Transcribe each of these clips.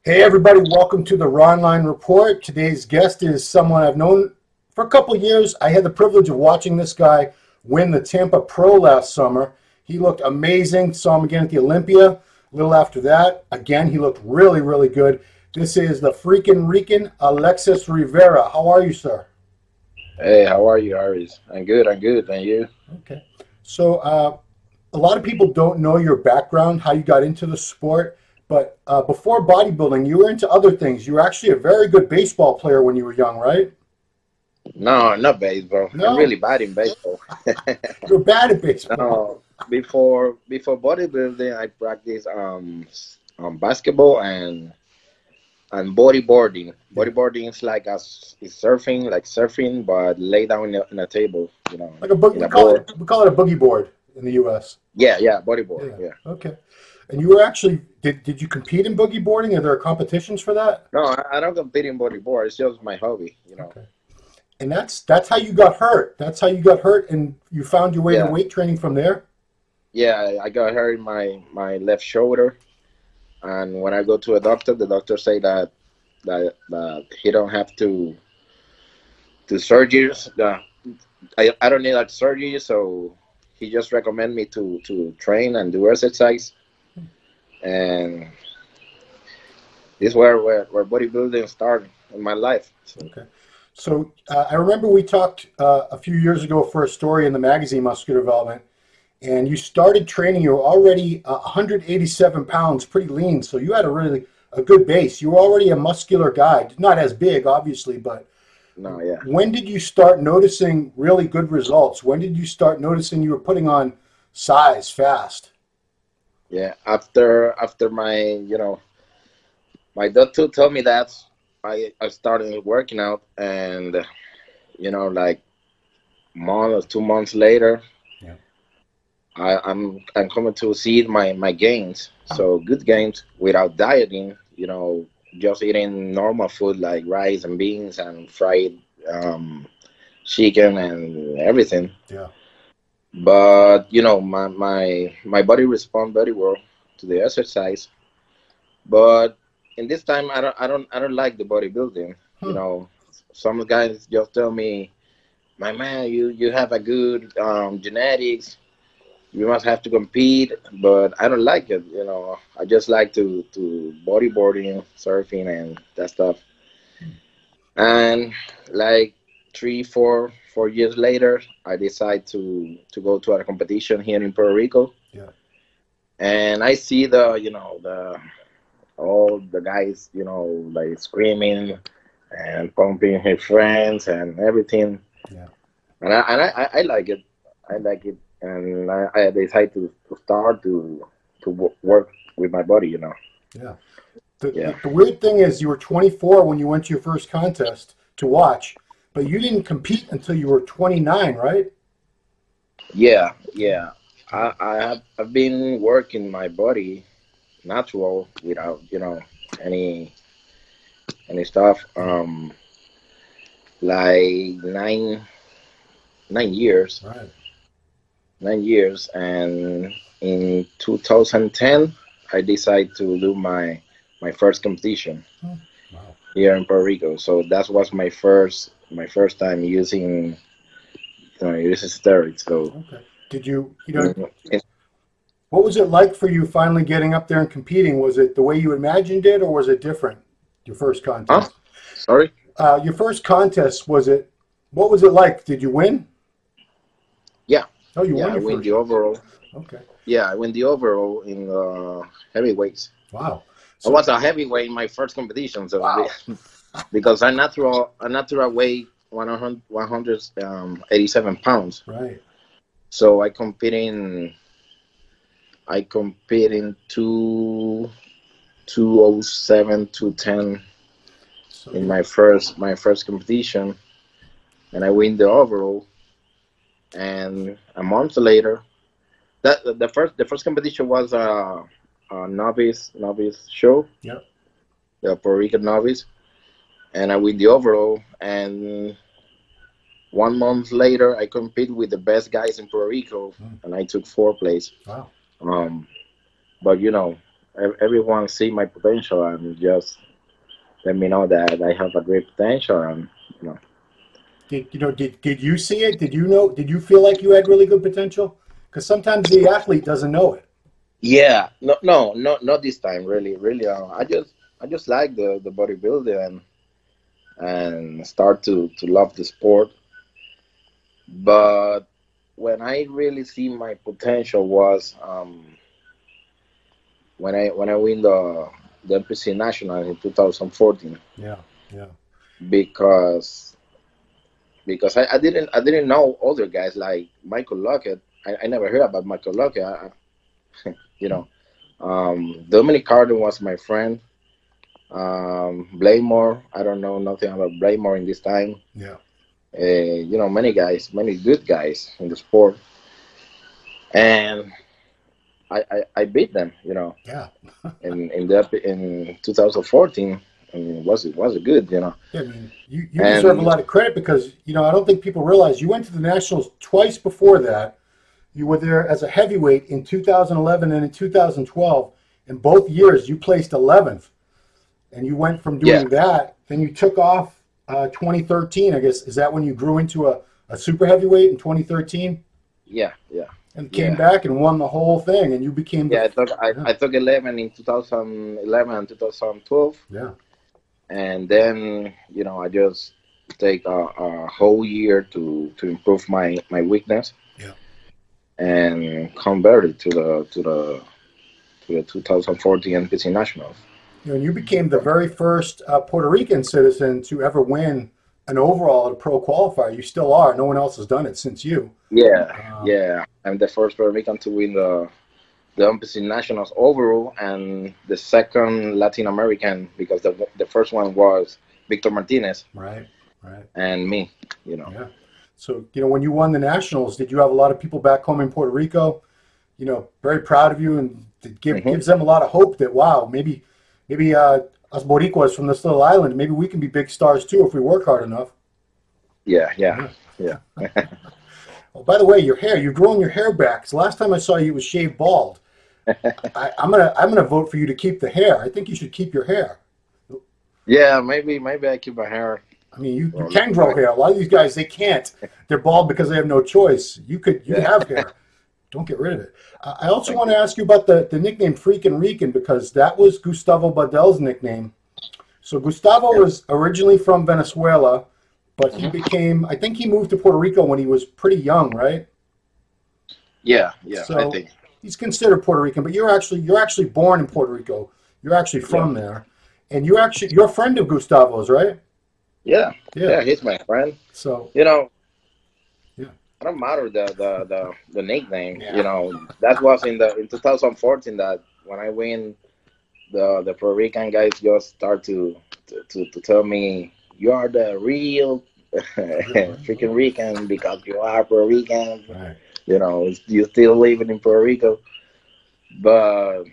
Hey everybody, welcome to the Ronline Report. Today's guest is someone I've known for a couple years. I had the privilege of watching this guy win the Tampa Pro last summer. He looked amazing. Saw him again at the Olympia. A little after that, again, he looked really, really good. This is the Freakin Rican Alexis Rivera. How are you, sir? Hey, how are you, Aris? I'm good, and you? Okay. So a lot of people don't know your background, how you got into the sport. But before bodybuilding, you were into other things. You were actually a very good baseball player when you were young, right? No, not baseball. No. I'm really bad in baseball. You're bad at baseball. No, before bodybuilding, I practiced basketball and bodyboarding. Bodyboarding is like is surfing, but lay down in a table, Like a book. We call it a boogie board in the U.S. Yeah, bodyboard. Yeah. Okay. And you were actually did you compete in boogie boarding? Are there competitions for that? No, I don't compete in bodyboard. It's just my hobby, Okay. And that's how you got hurt. That's how you got hurt, and you found your way to weight training from there. Yeah, I got hurt in my left shoulder, and when I go to a doctor, the doctor say that he don't have to surgeries. I don't need that surgery, so he just recommend me to train and do exercise. And this is where bodybuilding started in my life. Okay. So I remember we talked a few years ago for a story in the magazine Muscular Development, and you started training. You were already 187 pounds, pretty lean, so you had a good base. You were already a muscular guy, not as big, obviously, but no, yeah. When did you start noticing really good results? When did you start noticing you were putting on size fast? Yeah, after my my doctor told me that I started working out, and like month or 2 months later, yeah, I'm coming to see my gains. So good gains without dieting, just eating normal food like rice and beans and fried chicken and everything. Yeah. But my body respond very well to the exercise. But in this time, I don't like the bodybuilding. Some guys just tell me, my man, you have a good genetics. You must have to compete, but I don't like it. I just like to bodyboarding, surfing, and that stuff. And like 4 years later, I decide to go to a competition here in Puerto Rico. Yeah. And I see all the guys, like screaming and pumping his friends and everything. Yeah. And I like it. I like it, and I decide to start to work with my body. Yeah. The weird thing is, you were 24 when you went to your first contest to watch, but you didn't compete until you were 29, right? Yeah. I've been working my body natural without any stuff. Like 9 years. Right. 9 years, and in 2010, I decided to do my first competition. Wow. Here in Puerto Rico. So that was my first time using steroids. So Okay. Did you what was it like for you finally getting up there and competing? Was it the way you imagined it, or was it different? Your first contest. Sorry. Your first contest, what was it like? Did you win? Yeah. Oh, you won. I win the overall. Okay. Yeah, I win the overall in heavyweights. Wow. I was a heavyweight in my first competition, so wow. Because I natural weight 187 pounds. Right. So I compete in 207, 210 in my first competition, and I win the overall. And a month later, the first competition was a novice show. Yep. The Puerto Rican novice, and I win the overall. And 1 month later, I compete with the best guys in Puerto Rico, and I took 4th place. Wow. But everyone see my potential and just let me know that I have a great potential, and you know. Did you see it? Did you know? Did you feel like you had really good potential? Because sometimes the athlete doesn't know it. Yeah, no, not this time. Really, really. I just like the bodybuilding and start to love the sport. But when I really see my potential was when I win the NPC National in 2014, Yeah, yeah, because I didn't know other guys like Michael Lockett. I never heard about Michael Lockett. You know, Dominic Carden was my friend. Blaymore, I don't know nothing about Blaymore in this time. yeah. You know, many guys, many good guys in the sport, and I beat them. You know, Yeah. in 2014, and it was good. You know, Yeah, I mean, you deserve a and lot of credit because, I don't think people realize you went to the Nationals twice before that. You were there as a heavyweight in 2011 and in 2012. In both years, you placed 11th. And you went from yeah, doing that, then you took off 2013, I guess. Is that when you grew into a super heavyweight in 2013? yeah, yeah, And came yeah. back and won the whole thing, and you became Yeah, the. I Yeah, took 11 in 2011 and 2012, yeah, and then I just take a whole year to improve my weakness yeah. and convert it to the 2014 NPC Nationals. And you became the very first Puerto Rican citizen to ever win an overall at a pro qualifier. You still are. No one else has done it since you. Yeah, Um, yeah. I'm the first Puerto Rican to win the NPC Nationals overall, and the second Latin American, because the first one was Victor Martinez right, right. and me. You know. Yeah. So, when you won the Nationals, did you have a lot of people back home in Puerto Rico, very proud of you, and it Hmm. gives them a lot of hope that, wow, maybe us Boricuas from this little island, maybe we can be big stars too if we work hard enough. Yeah, yeah, Yeah. yeah. Oh, by the way, your hair, you've grown your hair back. So last time I saw you, it was shaved bald. I'm gonna vote for you to keep the hair. I think you should keep your hair. Yeah, maybe I keep my hair I mean, you for a can long grow time. hair. A lot of these guys, they can't. They're bald because they have no choice. You could Yeah. have hair. Don't get rid of it. I also Thank want you. to ask you about the nickname Freakin Rican because that was Gustavo Badel's nickname. So Gustavo Yeah. was originally from Venezuela, but he Hmm. became, I think he moved to Puerto Rico when he was pretty young, right? Yeah, yeah. I So think. he's considered Puerto Rican, but you're actually born in Puerto Rico. You're actually Yeah, from there. And you're a friend of Gustavo's, right? yeah, Yeah. yeah. He's my friend. So You know, yeah. I don't matter the nickname. Yeah. That was in 2014 that when I win the Puerto Rican guys just start to tell me you are the real freaking Rican because you are Puerto Rican. Right. You still living in Puerto Rico, but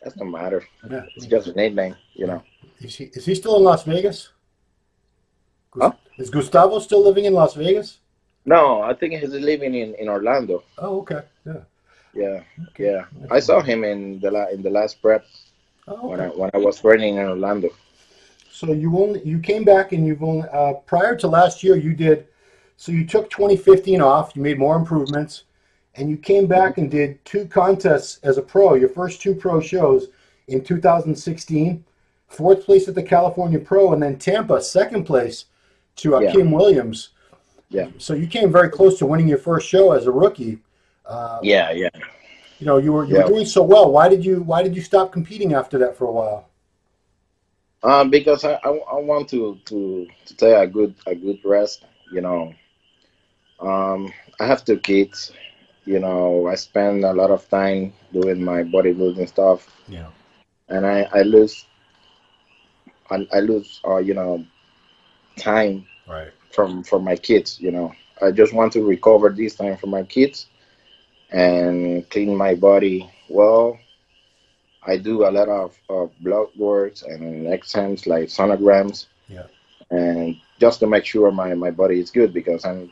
that doesn't matter. Yeah. It's just a nickname. Yeah. Is he still in Las Vegas? Huh? Is Gustavo still living in Las Vegas? No, I think he's living in Orlando. Oh, okay. Yeah. Yeah, Okay. yeah. I Excellent. saw him in the last prep Oh, when okay. I was training in Orlando. So you came back and you've only prior to last year you did so you took 2015 off, you made more improvements, and you came Hmm. back and did two contests as a pro, your first two pro shows in 2016, fourth place at the California Pro, and then Tampa, second place to Yeah, Kim Williams. yeah, So you came very close to winning your first show as a rookie. Uh, yeah, yeah, you were yeah. doing so well. Why did you stop competing after that for a while? Because I want to take a good rest. You know, I have two kids. I spend a lot of time doing my bodybuilding stuff, Yeah. and I lose time Right. from my kids. I just want to recover this time from my kids and clean my body well. I do a lot of blood works and exams like sonograms, Yeah. and just to make sure my body is good because I'm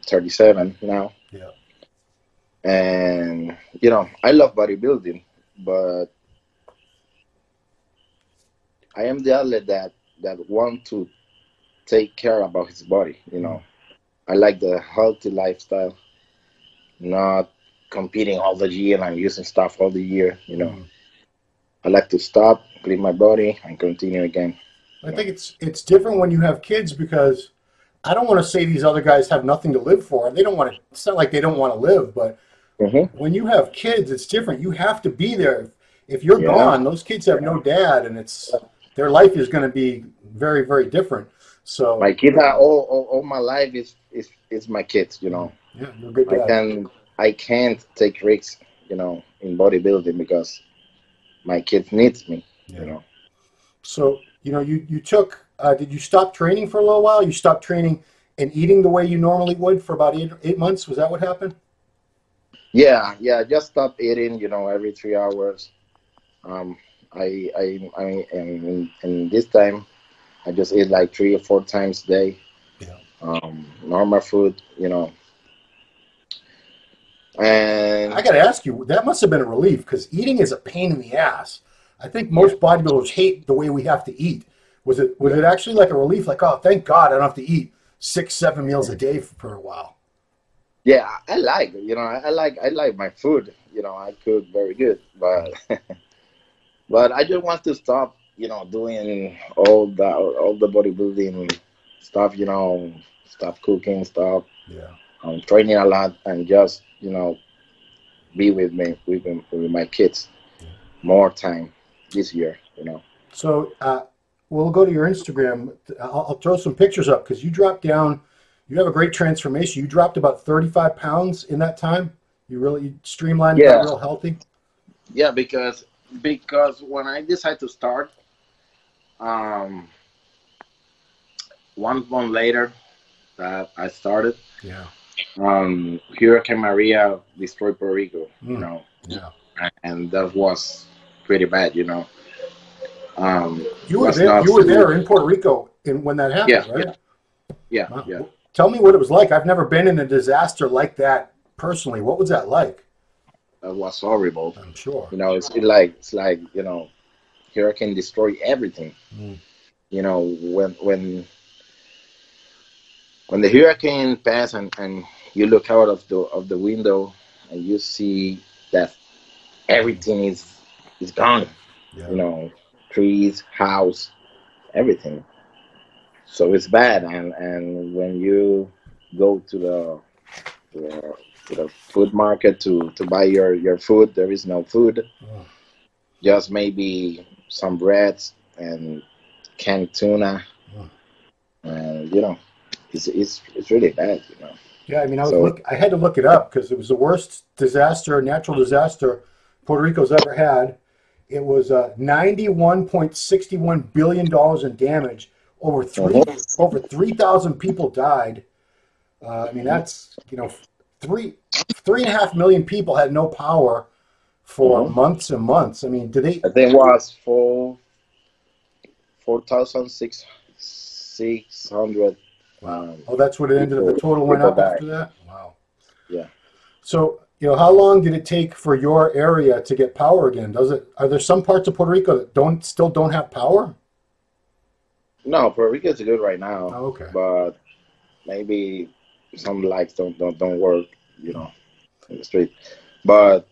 37 now, Yeah. and I love bodybuilding, but I am the athlete that want to take care about his body. I like the healthy lifestyle, not competing all the year and using stuff all the year. I like to stop, clean my body, and continue again. I think it's different when you have kids, because I don't want to say these other guys have nothing to live for. They don't want to. It's not like they don't want to live, but when you have kids, it's different. You have to be there. If you're gone, those kids have no dad, and their life is going to be very, very different. So my kids are all my life is my kids. Yeah, you're a good dad. I can't take risks, in bodybuilding because my kids needs me. So you took. Did you stop training for a little while? You stopped training and eating the way you normally would for about 8 months. Was that what happened? Yeah. I just stopped eating. Every 3 hours. And this time I just eat like 3 or 4 times a day. Normal food. And I got to ask you, that must have been a relief, because eating is a pain in the ass. I think most bodybuilders hate the way we have to eat. Was it actually like a relief? Like, oh, thank God I don't have to eat 6-7 meals a day for a while. Yeah, I like I like my food. I cook very good, but but I just want to stop. Doing all the bodybuilding stuff. Stop cooking, stop. Training a lot, and just be with my kids more time this year. So we'll go to your Instagram. I'll throw some pictures up, because you dropped down. You have a great transformation. You dropped about 35 pounds in that time. You really streamlined, got real healthy. Yeah, because when I decided to start, 1 month later that I started, Hurricane Maria destroyed Puerto Rico. And that was pretty bad. You were there in Puerto Rico when that happened, right? Yeah. Wow. Yeah. Tell me what it was like. I've never been in a disaster like that personally. What was that like? It was horrible. I'm sure. It's like hurricane destroy everything. When the hurricane passed and you look out of the window and you see that everything is gone. Trees, house, everything. So it's bad, and when you go to the food market to buy your food, there is no food. Just maybe some breads and canned tuna, and it's really bad. Yeah, I mean, I had to look it up, because it was the worst natural disaster Puerto Rico's ever had. It was $91.61 billion in damage. Over 3,000 people died. I mean, that's 3.5 million people had no power for months and months. I mean, I think it was 4,600. That's what it ended up. The total went up after that. Wow. Yeah. So how long did it take for your area to get power again? Are there some parts of Puerto Rico that still don't have power? No, Puerto Rico is good right now. Oh, okay. But maybe some lights don't work, in the street. But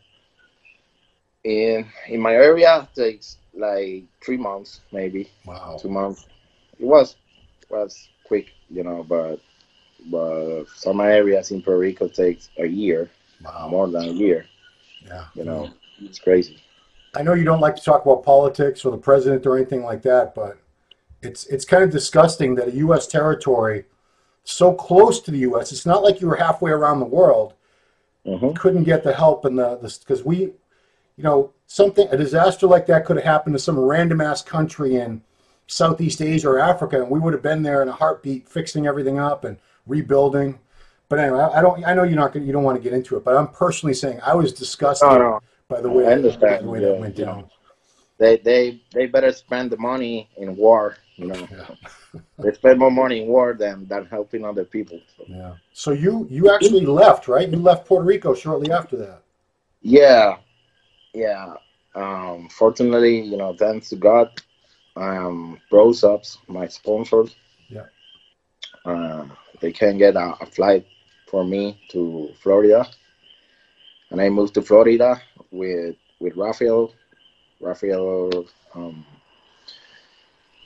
in my area, it takes like 3 months, maybe. Wow. 2 months. It was quick, but some areas in Puerto Rico takes a year. Wow. More than a year. Yeah. It's crazy. I know you don't like to talk about politics or the president or anything like that, but it's kind of disgusting that a U.S. territory so close to the U.S., it's not like you were halfway around the world, couldn't get the help and because a disaster like that could have happened to some random ass country in Southeast Asia or Africa, and we would have been there in a heartbeat, fixing everything up and rebuilding. But anyway, I know you don't want to get into it, but I'm personally saying I was disgusted by the way that went down. They better spend the money in war. They spend more money in war than helping other people. So. Yeah. So you actually left, right? You left Puerto Rico shortly after that. Yeah. Fortunately, thanks to God, Pro Subs, my sponsors. Yeah. Uh, they can get a flight for me to Florida, and I moved to Florida with Rafael. Rafael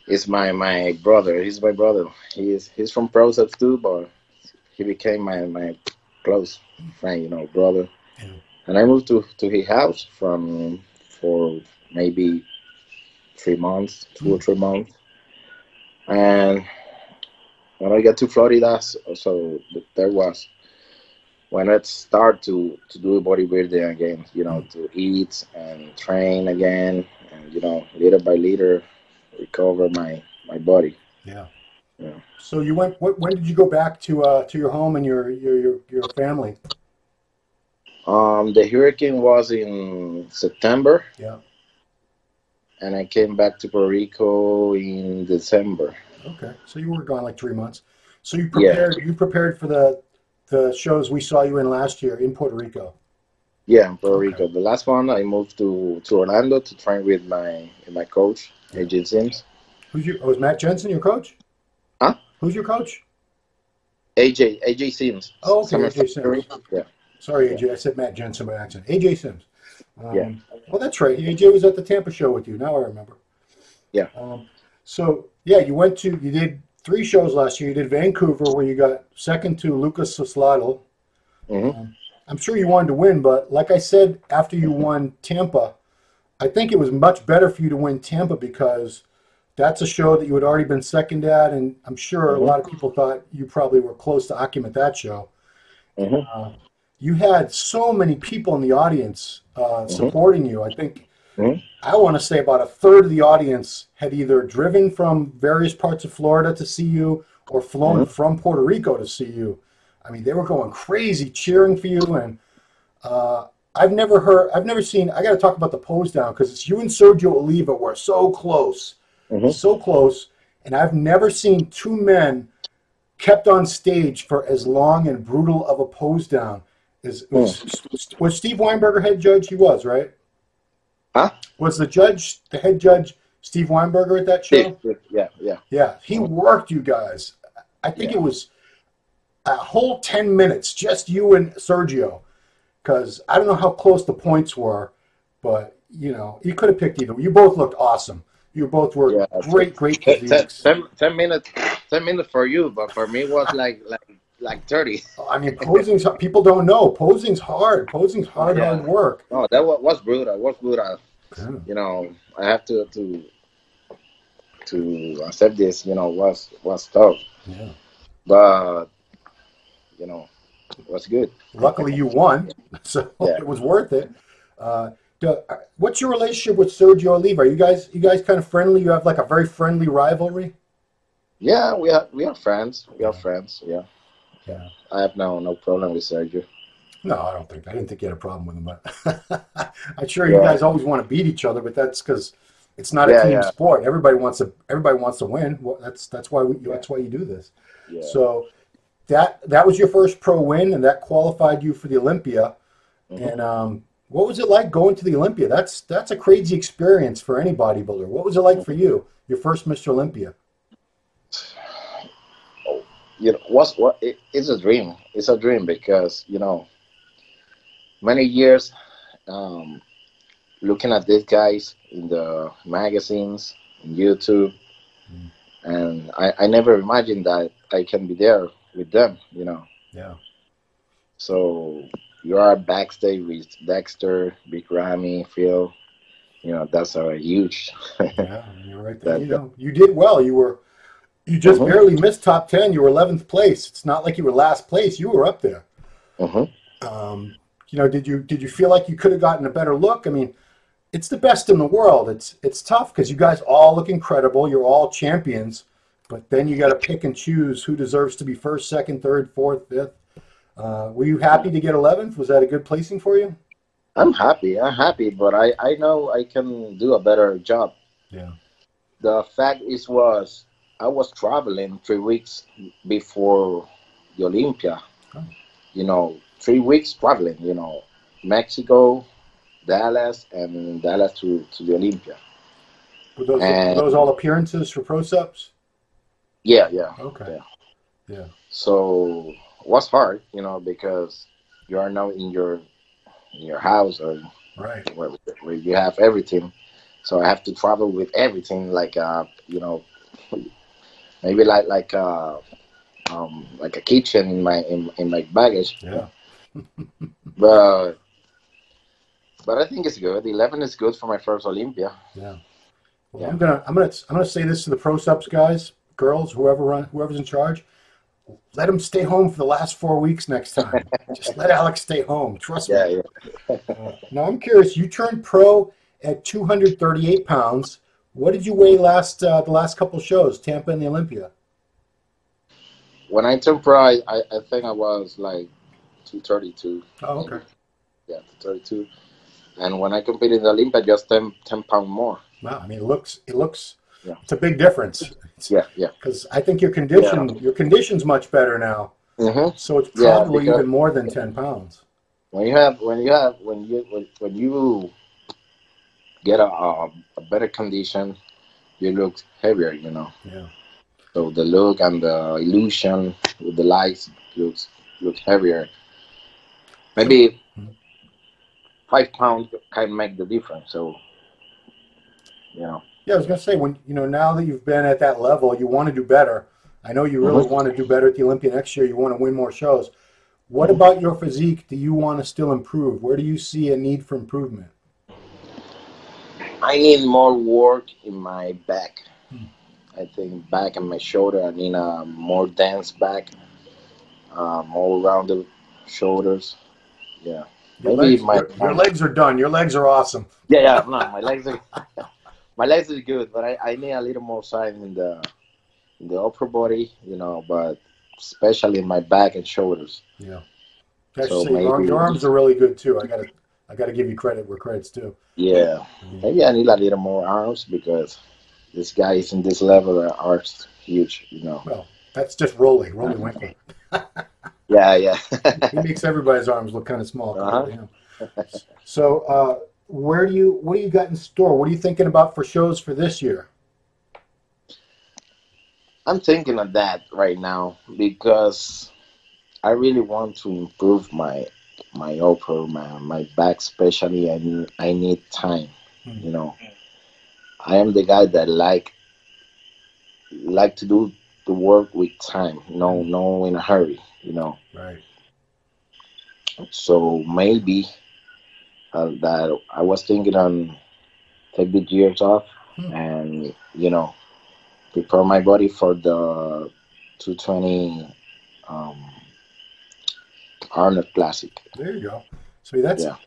is my brother. He's my brother. He's from Pro Subs too, but he became my close friend, brother. Yeah. And I moved to his house for maybe 3 months, 2 or 3 months. And when I got to Florida, so there was when I start to do bodybuilding again, to eat and train again, and little by little recover my body. Yeah. Yeah. So you went. When did you go back to your home and your family? The hurricane was in September, Yeah. and I came back to Puerto Rico in December. Okay. So you were gone like 3 months. So you Yeah, prepared. You prepared for the shows we saw you in last year in Puerto Rico. yeah, in Puerto Okay. Rico. The last one I moved to Orlando to train with my coach, Yeah. AJ Sims. Was Matt Jensen your coach? Huh? Who's your coach? AJ Sims. Oh, okay, Summer AJ Factory. Sims. Yeah, Sorry, yeah, AJ. I said Matt Jensen by accident. AJ Sims. yeah, Well, that's right. AJ was at the Tampa show with you. Now I remember. yeah. So yeah, you did 3 shows last year. You did Vancouver where you got second to Lucas Sosladl. Hmm. I'm sure you wanted to win, but like I said, after you won Tampa, I think it was much better for you to win Tampa because that's a show that you had already been second at, and I'm sure a Hmm. lot of people thought you probably were close to Akim at that show. Hmm. You had so many people in the audience Hmm. supporting you. I think Hmm. I want to say about a third of the audience had either driven from various parts of Florida to see you or flown Hmm. from Puerto Rico to see you. I mean, they were going crazy cheering for you, and I've never seen. I got to talk about the pose down because it's you and Sergio Oliva were Hmm. so close, and I've never seen 2 men kept on stage for as long and brutal of a pose down. Was Steve Weinberger head judge? He was, right? Huh? Was the head judge Steve Weinberger at that Steve, show? yeah, yeah, Yeah, he uh, worked you guys. I think yeah. it was a whole 10 minutes, just you and Sergio, because I don't know how close the points were, but you could have picked either. You both looked awesome. You both were Yeah, great physiques. 10 minutes, 10 minutes for you, but for me it was like 30. I mean, people don't know. Posing's hard. Posing's hard Yeah. work. No, that was brutal. Was brutal. Yeah. I have to accept this. Was tough, Yeah. but it was good. Luckily, you won, so Yeah. it was worth it. Uh, what's your relationship with Sergio Oliva? Are you guys kind of friendly? You have like a very friendly rivalry? Yeah, we are friends. We are Yeah. friends. Yeah, yeah. Yeah. I have no problem with Sergio. No, I didn't think you had a problem with him, but I'm sure you Yeah, guys always want to beat each other, but that's because it's not a yeah, team yeah, sport. Everybody wants to win. Well, that's why yeah, that's why you do this. yeah. So that was your first pro win, and that qualified you for the Olympia. Hmm. And what was it like going to the Olympia? That's a crazy experience for any bodybuilder. What was it like for you? Your first Mr. Olympia? Oh, it's a dream. It's a dream because many years um, looking at these guys in the magazines, in YouTube, Mm. and I never imagined that I can be there with them. Yeah, So you are backstage with Dexter, Big Ramy, Phil. That's a huge. yeah, you're right there. that. You did well. You just Hmm. barely missed top 10. You were 11th place. It's not like you were last place. You were up there. Hmm. Did you feel like you could have gotten a better look? I mean, it's the best in the world. It's tough because you guys all look incredible. You're all champions, but then you got to pick and choose who deserves to be first, second, third, fourth, fifth. Were you happy to get 11th? Was that a good placing for you? I'm happy. I'm happy, but I know I can do a better job. Yeah. The fact I was traveling 3 weeks before the Olympia. Oh, 3 weeks traveling. Mexico, Dallas, and Dallas to the Olympia. Were those all appearances for pro subs? Yeah, yeah. Okay. Yeah. So it was hard, because you are now in your house, or right, where you have everything. So I have to travel with everything, like maybe like a kitchen in my baggage. Yeah. but I think it's good. 11 is good for my first Olympia. Yeah. Well, Yeah. I'm gonna say this to the pro subs guys, girls, whoever's in charge. Let him stay home for the last 4 weeks next time. Just let Alex stay home. Trust me. Yeah. Now I'm curious. You turned pro at 238 pounds. What did you weigh the last couple shows, Tampa and the Olympia? When I turned pro, I think I was like 232. Oh, okay. Yeah, 232. And when I competed in the Olympia, just 10 pounds more. Wow. I mean, it looks. Yeah. It's a big difference. Yeah. Because I think your condition's much better now. Mm-hmm. So it's probably even more than 10 pounds. When you get a better condition, you look heavier. Yeah. So the look and the illusion with the lights looks heavier. Maybe 5 pounds can make the difference. So, Yeah, I was gonna say, when now that you've been at that level, you want to do better. I know you really want to do better at the Olympia next year. You want to win more shows. What about your physique do you want to still improve? Where do you see a need for improvement? I need more work in my back. I think back and my shoulder. I need a more dense back, more rounded shoulders. Yeah. Your legs are done. Your legs are awesome. Yeah. No, my legs are my legs are good, but I need a little more size in the upper body, but especially in my back and shoulders. Yeah. Actually, your arms are really good too. I gotta give you credit where credit's due. Yeah. Maybe I need a little more arms because this guy is in this level. The arms huge, Well, that's just Rolly Winkler. Yeah. He makes everybody's arms look kind of small. So, what do you got in store? What are you thinking about for shows for this year? I'm thinking of that right now because I really want to improve my upper, my back especially. I need time. I am the guy that like to do the work with time. No in a hurry. Right. So maybe that I was thinking on take the years off and prepare my body for the 220 Arnold Classic. There you go. So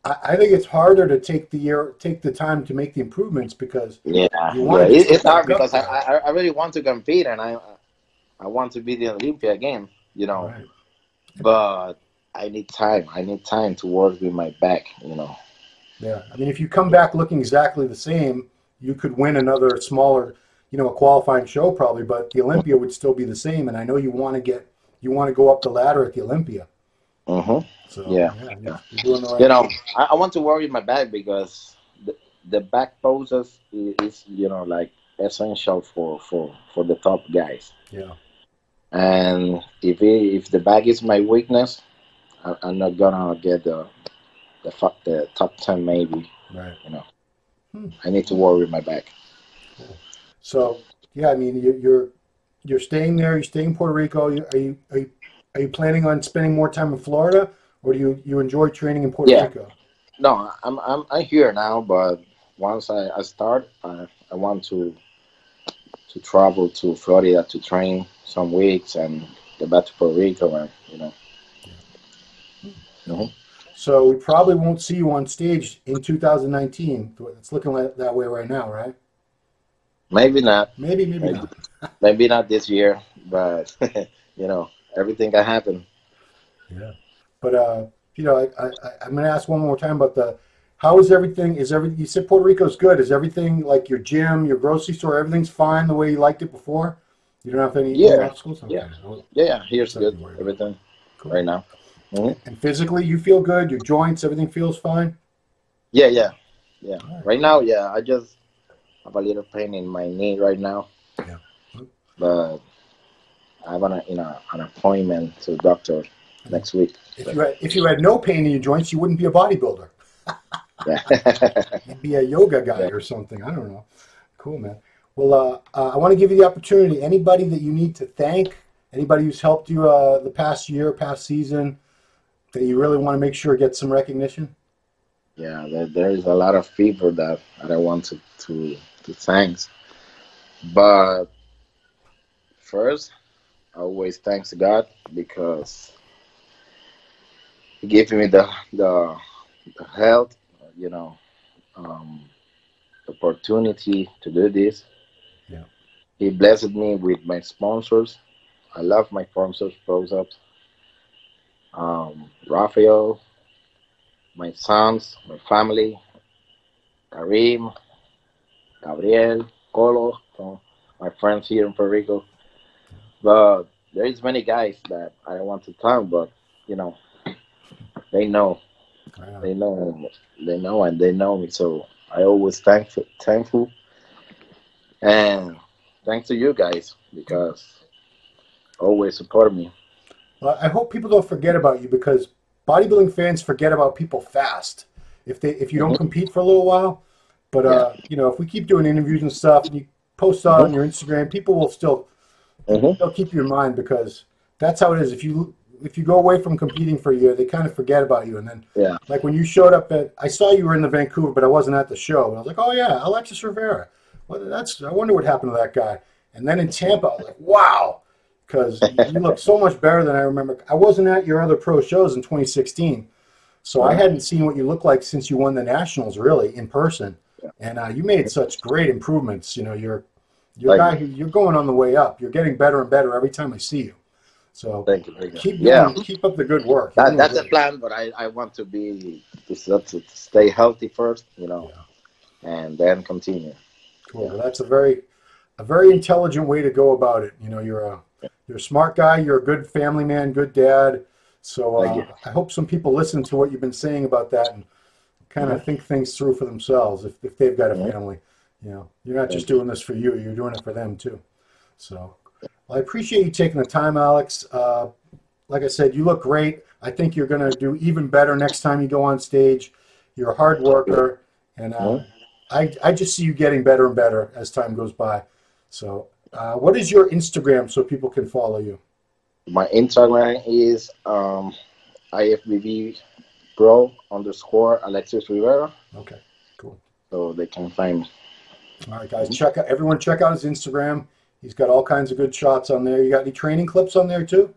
I think it's harder to take the time to make the improvements because it's hard because I really want to compete and I want to be the Olympia again, Right. But I need time. I need time to work with my back, Yeah, I mean, if you come back looking exactly the same, you could win another smaller, a qualifying show probably, but the Olympia would still be the same. And I know you want to go up the ladder at the Olympia. Mm-hmm. So you're doing the right I want to work with my back because the back poses is like essential for the top guys. Yeah. And if the back is my weakness, I'm not gonna get the top 10 maybe. Right. I need to work with my back. Cool. So I mean, you're staying there. You're staying in Puerto Rico. Are you planning on spending more time in Florida, or do you enjoy training in Puerto Rico? No, I'm here now, but once I start, I want to travel to Florida to train some weeks and get back to Puerto Rico and So we probably won't see you on stage in 2019. It's looking like that way right now, right? Maybe not. Maybe not. Maybe not this year, but everything can happen. Yeah, but I'm going to ask one more time about how is everything? You said Puerto Rico's good. Is everything like your gym, your grocery store, everything's fine the way you liked it before? You don't have any obstacles? Okay. Yeah. Here's good. Everything cool. Right now. Mm-hmm. And physically, you feel good. Your joints, everything feels fine. Yeah. Right. Right now, I just have a little pain in my knee right now. Yeah. But I have an appointment to the doctor next week. If you had no pain in your joints, you wouldn't be a bodybuilder. Yeah. You'd be a yoga guy or something. I don't know. Cool, man. Well, I want to give you the opportunity. Anybody that you need to thank, anybody who's helped you the past year, past season, that you really want to make sure gets some recognition? Yeah, there is a lot of people that I want to thank. But first, I always thanks God because He gave me the health, opportunity to do this. Yeah. He blessed me with my sponsors. I love my sponsors, Prozaps, Rafael, my sons, my family, Karim, Gabriel, Colo, my friends here in Puerto Rico. But there is many guys that I don't want to thank, but they know, they know, and they know me. So I always thankful, and thanks to you guys because always support me. Well, I hope people don't forget about you because bodybuilding fans forget about people fast if you don't compete for a little while. But if we keep doing interviews and stuff, and you post on your Instagram, people will still they'll keep you in mind because that's how it is. If you go away from competing for a year, they kind of forget about you. And then, like when you showed up I saw you were in the Vancouver, but I wasn't at the show. And I was like, oh yeah, Alexis Rivera. Well, I wonder what happened to that guy. And then in Tampa, I was like, wow, because you look so much better than I remember. I wasn't at your other pro shows in 2016, so I hadn't seen what you look like since you won the Nationals, really, in person. And you made such great improvements. You're you're going on the way up. You're getting better and better every time I see you. So thank you. Keep up the good work. That's the plan, but I want to stay healthy first, and then continue. Cool. Well, that's a very intelligent way to go about it. You're a smart guy. You're a good family man, good dad. So I hope some people listen to what you've been saying about that and kind of think things through for themselves if they've got a family. You're not just doing this for you. You're doing it for them too. So well, I appreciate you taking the time, Alex. Like I said, you look great. I think you're going to do even better next time you go on stage. You're a hard worker, and I just see you getting better and better as time goes by. So what is your Instagram so people can follow you? My Instagram is IFBB Pro _ Alexis Rivera. Okay, cool. So they can find me. All right, guys, everyone check out his Instagram. He's got all kinds of good shots on there. You got any training clips on there too?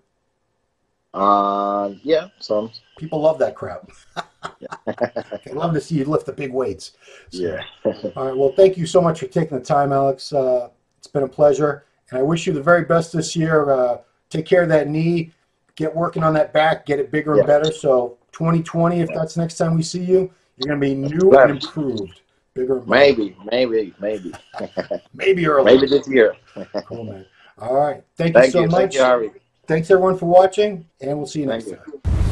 Yeah, some. People love that crap. They love to see you lift the big weights. So, yeah. All right, well, thank you so much for taking the time, Alex. It's been a pleasure, and I wish you the very best this year. Take care of that knee. Get working on that back. Get it bigger and better. So 2020, if that's next time we see you, you're going to be new and improved. Bigger and better. Maybe. Maybe early. Maybe this year. Cool, man. All right. Thank you so much. Thank you, Harry. Thanks, everyone, for watching, and we'll see you next time.